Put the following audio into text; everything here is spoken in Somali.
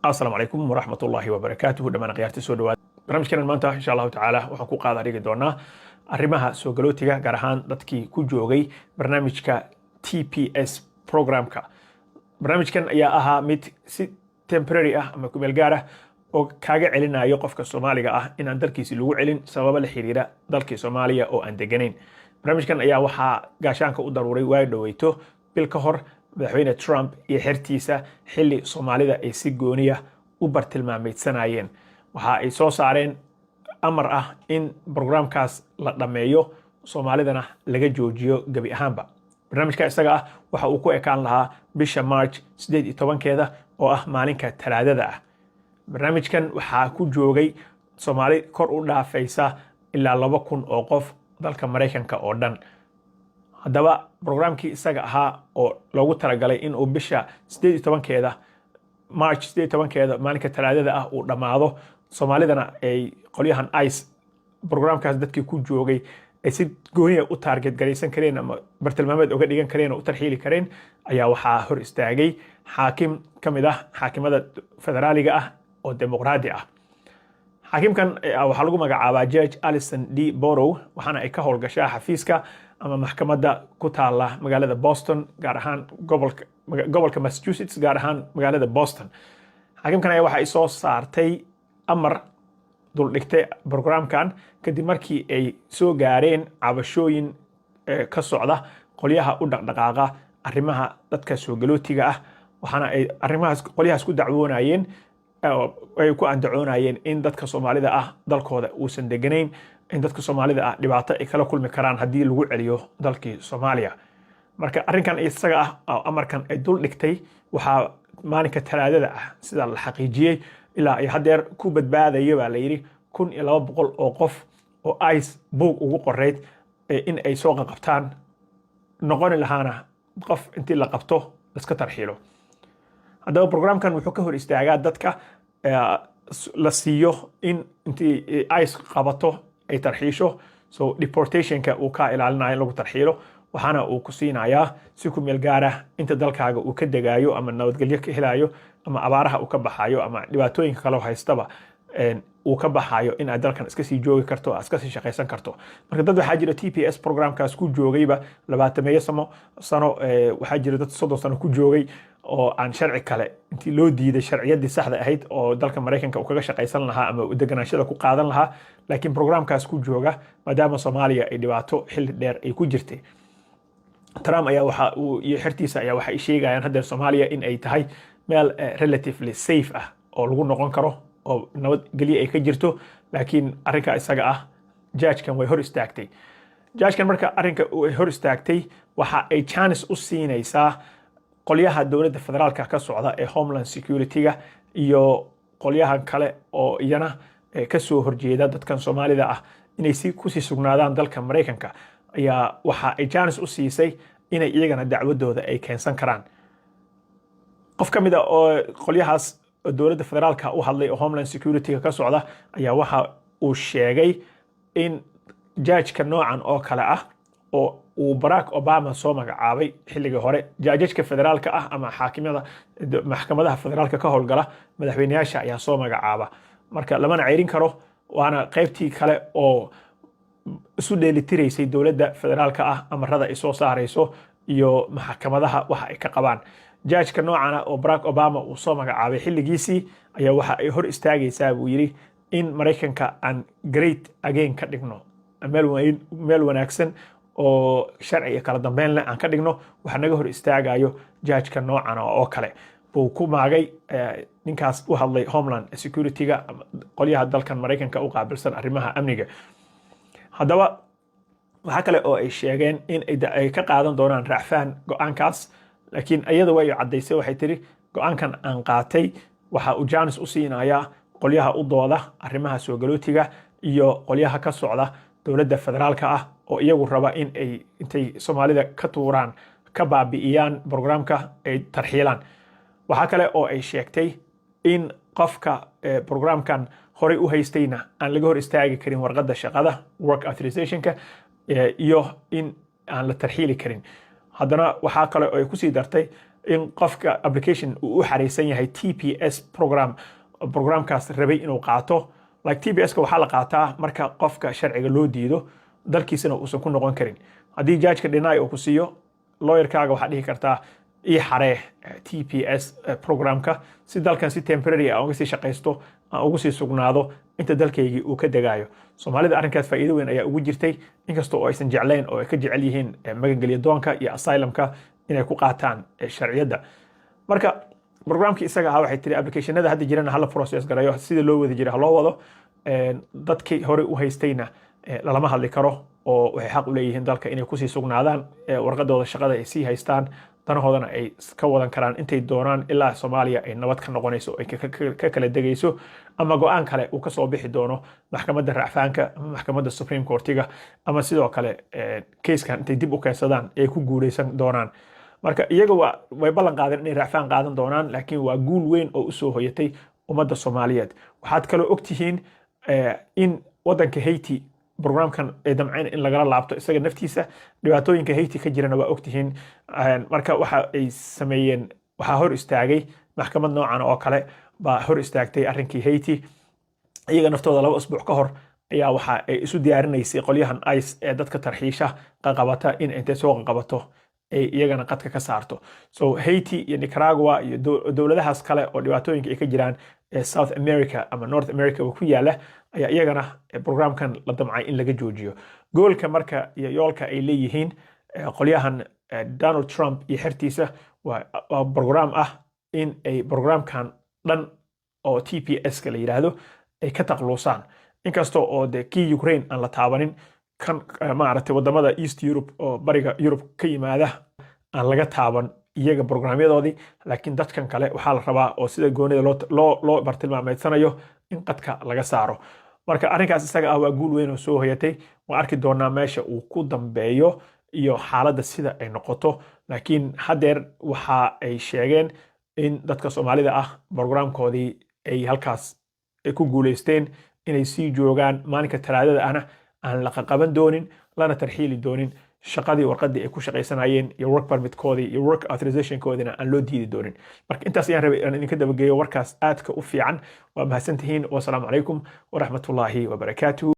السلام عليكم ورحمة الله وبركاته دمان قيارتي سو دhowaad barnaamijkan maanta insha Allah taala waxaan ku qaada dhigi doonaa arrimaha soo galootiga gaar ahaan dadkii ku joogay barnaamijka TPS programka. Barnaamijkan ayaa ahaa mid si temporary ah ama ku meel gaar ah oo kaaga celinayo qofka Soomaaliga ah inaan dalkiisa lagu celin sabab la xiriira dalkii Soomaaliya oo aan deganayn. Barnaamijkan ayaa waxaa gaashaanka u daruuray way dhaweyto bil ka hor madaxweyne Trump iyo xirtiisa xilli Soomaalida ay si gooniya u bartilmaameedsanayeen. Waxa ay soo saareen amar ah in programkaas la dhameeyo Soomaalidana laga joojiyo gabi ahaanba. Barnaamijka isaga ah waxa uu ku ekaan lahaa bisha March 18keeda oo ah maalinka Talaadada ah. Barnaamijkan waxa ku joogay Soomaali kor u dhaafaysa ilaa 2000 oo qof dalka Mareykanka oo dhan. Haddaba programkii isaga ahaa oo loogu talagalay in uu bisha 18keeda March 18keeda maalinka Talaadada ah uu dhamaado Soomaalidana ay qolyahan ICE programkaas dadkii ku joogay ay si gooniya u target gareysan kareen ama bartilmaameed uga dhigan kareen oo u tarxiili kareen ayaa waxaa hor istaagay xaakim kamid ah xaakimada federaaliga ah oo dimuqraadi ah. Xaakimkan waxa lagu magacaabaa Judge Alison D. Borow waxaana ay ka howlgashaa xafiiska ama maxkamadda ku taala magaalada Boston gaar ahaan gobolka Massachusetts gaar ahaan magaalada Boston. Xaakimkan ayaa waxa ay soo saartay amar dul dhigtay programkan kadib markii ay soo gaareen cabashooyin ka socda qolyaha u dhaqdhaqaaqa arrimaha dadka soo galootiga ah waxaana ay arrimahaas qolyahaas ku dacwoonayeen ay ku andacoonayeen in dadka Soomaalida ah dalkooda uusan deganayn in dadka Soomaalida ah dhibaato ay kala kulmi karaan haddii lagu celiyo dalkii Soomaaliya. Marka arrinkan isaga ah amarkan ay dul dhigtay waxa maalinka Talaadada ah sida la xaqiijiyay ilaa ay hadeer ku badbaadaya baa la yiri 1200 oo qof oo ICE boog ugu qoreyd in ay soo qabtaan noqon lahaana qof intii la qabto iska tarxiilo. Haddaba programkan wuxuu ka hor istaagaa dadka la siiyo in intii ICE qabato ay tarxiisho so deportationka uu ka ilaalinayo in lagu tarxiilo waxaana uu ku siinayaa si ku meel gaar ah inta dalkaaga uu ka degayo ama nabadgelyo ka helayo ama abaaraha uu ka baxayo ama dhibaatooyinka kale haystaba uu ka baxayo in aad dalkan iska sii joogi karto iska sii shaqaysan karto. Marka dad waxaa jira TPS programkaas ku joogayba 20 sano waxaa jira dad 30 sano ku joogay oo aan sharci kale intii loo diiday sharciyadii saxda ahayd oo dalka Mareykanka uu kaga shaqaysan lahaa ama deganaanshada ku qaadan lahaa laakiin programkaas ku jooga maadaama Soomaaliya ay dhibaato xilli dheer ay ku jirtay. Trump ayaa waxa uu iyo xirtiisa ayaa waxa ay sheegayaan hadda Soomaaliya in ay tahay meel relatively safe ah oo lagu noqon karo oo nabadgelyo ay ka jirto laakiin arrinka isaga ah judge-kan way hor istaagtay. Judge-kan marka arrinka uu hor istaagtay waxa ay chance u siinaysaa qolyaha dawladda federaalka ka socda ee Homeland Security-ga iyo qolyahan kale oo iyana ka soo horjeeda dadkan Soomaalida ah inay si ku sii sugnaadaan dalka Mareykanka ayaa waxa ay chance u siisay inay iyagana dacwadooda ay keensan karaan. qof kamid ah oo qolyahaas dawladda federaalka u hadlay oo Homeland Security-ga ka socda ayaa waxa uu sheegay in judge-ka noocan oo kale ah oo uu Barack Obama soo magacaabay xilligii hore judge-ka federaalka ah ama xaakimada maxkamadaha federaalka ka howlgala madaxweynayaasha ayaa soo magacaaba. Marka lamana ceyrin karo waana qaybtii kale oo isu dheelitiraysay dawladda federaalka ah amarada ay soo saarayso iyo maxkamadaha waxa ay ka qabaan. Judge-ka noocan oo Barack Obama uu soo magacaabay xilligiisii ayaa waxa ay hor istaagaysaa buu yiri in Mareykanka aan great again ka dhigno meel wanaagsan oo sharci kala dambeyn leh aan ka dhigno waxa naga hor istaagayo judge-ka noocan oo kale buu ku maagay ninkaas u hadlay Homeland Security-ga qolyaha dalkan Mareykanka u qaabilsan arrimaha amniga. Haddaba waxa kale oo ay sheegeen in ay ka qaadan doonaan raacfaan go'aankaas laakiin ayada way cadeysay waxay tiri go'aankan aan qaatay waxa uu chance u siinayaa qolyaha u dooda arrimaha soo galootiga iyo qolyaha ka socda dawladda federaalka ah oo iyagu raba in ay intay Soomaalida ka tuuraan ka baabi'iyaan programka ay tarxiilaan. Waxa kale oo ay sheegtay in qofka programkan hore u haystayna aan laga hor istaagi karin warqadda shaqada work authorizationka iyo in aan la tarxiili karin. haddana waxaa kale oo ay ku sii dartay in qofka application uu u xareysan yahay TPS programkaas rabay inuu qaato like TPS-ka waxaa la qaataa marka qofka sharciga loo diido dalkiisana uusan ku noqon karin haddii judge-ka deny uu ku siiyo lawyerkaaga waxaa dhihi kartaa ii xaree TPS programka si dalkan si temporary aan uga sii shaqaysto aan ugu sii sugnaado inta dalkaygii uu ka degayo Soomaalida arrinkaas faa'iido weyn ayaa ugu jirtay inkastoo aysan jeclayn oo ay ka jecel yihiin magangelyo doonka iyo asylumka inay ku qaataan sharciyada marka programkii isaga ah waxay tiri applicationada hadda jirana hala process garayo sida loo wada jiray loo wado dadkii hore u haystayna lama hadli karo oo waxay xaq u leeyihiin dalka inay ku sii sugnaadaan warqadooda shaqada ay sii haystaan danahoodana ay ka wadan karaan intay doonaan ilaa Soomaaliya ay nabad ka noqonayso ay ka kala degayso ama go'aan kale uu ka soo bixi doono maxkamadda racfaanka ama maxkamadda Supreme Court-iga ama sidoo kale case-kan intay dib u keensadaan ay ku guuleysan doonaan marka iyaga way ballan qaadeen inay racfaan qaadan doonaan laakiin waa guul weyn oo u soo hoyatay ummadda Soomaaliyeed waxaad kale ogtihiin in wadanka Haiti programkan ay damceen in lagala laabto isaga naftiisa dhibaatooyinka Haiti ka jirana waa ogtihiin marka waxa ay sameeyeen waxa hor istaagay maxkamad noocan oo kale baa hor istaagtay arrinkii Haiti iyaga naftooda 2 usbuuc ka hor ayaa waxa ay isu diyaarinaysay qolyahan ICE ee dadka tarxiisha qabata in intay soo qabato ay iyagana qadka ka saarto so Haiti iyo Nicaragua iyo dowladahaas kale oo dhibaatooyinka ay ka jiraan South America ama North America oo ku yaala ayaa iyagana programkan la damcay in laga joojiyo goolka marka iyo yoolka ay leeyihiin qolyahan Donald Trump iyo xirtiisa waa program ah in ay programkan dhan oo TPS-ka la yiraahdo ay ka taqluusaan inkastoo oo kii Ukraine aan la taabanin kan maaragtay wadamada East Europe oo bariga Europe ka yimaada aan laga taaban iyaga programyadoodii laakiin dadkan kale waxaa la rabaa oo sida goonida loo bartilmaameedsanayo in qadka laga saaro marka arrinkaas isaga ah waa guul weyn oo soo hoyatay waan arki doonaa meesha uu ku dambeeyo iyo xaaladda sida ay noqoto laakiin hadeer waxa ay sheegeen in dadka Soomaalida ah programkoodii ay halkaas ku guuleysteen inay sii joogaan maalinka Talaadada ahna aan la qaban doonin lana tarxiili doonin shaqadii warqadii ay ku shaqaysanayeen iyo work permit-koodii iyo work authorizationkoodina aan loo diidi doonin marka intaas ayaan rabay inaan idinka dabageeyo warkaas aadka u fiican waa mahadsantihiin wassalaamu calaykum waraxmatullaahi wabarakaatuh